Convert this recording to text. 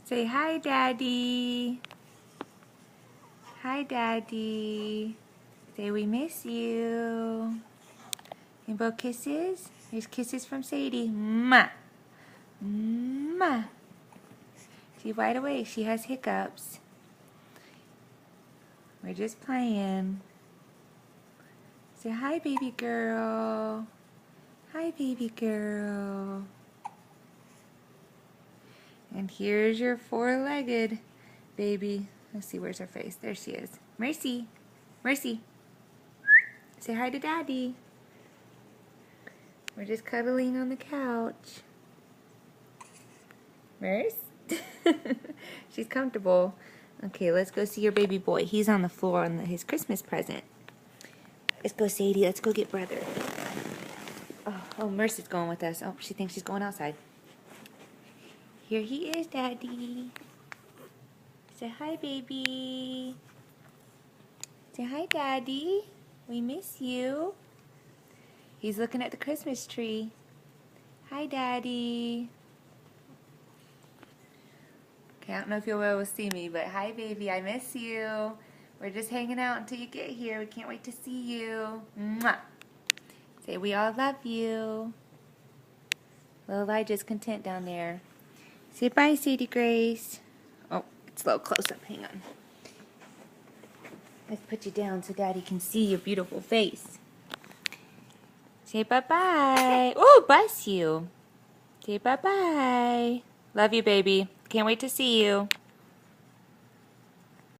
Say hi, Daddy. Hi, Daddy. Say we miss you. Rainbow kisses. Here's kisses from Sadie. Mwah. Mwah. She's wide awake. She has hiccups. We're just playing. Say hi, baby girl. Hi, baby girl. And here's your four-legged baby. Let's see, where's her face? There she is. Mercy. Mercy. Say hi to Daddy. We're just cuddling on the couch. Merce? She's comfortable. Okay, let's go see your baby boy. He's on the floor on his Christmas present. Let's go, Sadie. Let's go get brother. Oh, Mercy's going with us. Oh, she thinks she's going outside. Here he is, Daddy. Say hi, baby. Say hi, Daddy. We miss you. He's looking at the Christmas tree. Hi, Daddy. Okay, I don't know if you'll be able to see me, but hi, baby. I miss you. We're just hanging out until you get here. We can't wait to see you. Mwah. Say we all love you. Little Elijah's content down there. Say bye, Sadie Grace. Oh, it's a little close up. Hang on. Let's put you down so Daddy can see your beautiful face. Say bye-bye. Oh, bless you. Say bye-bye. Love you, baby. Can't wait to see you.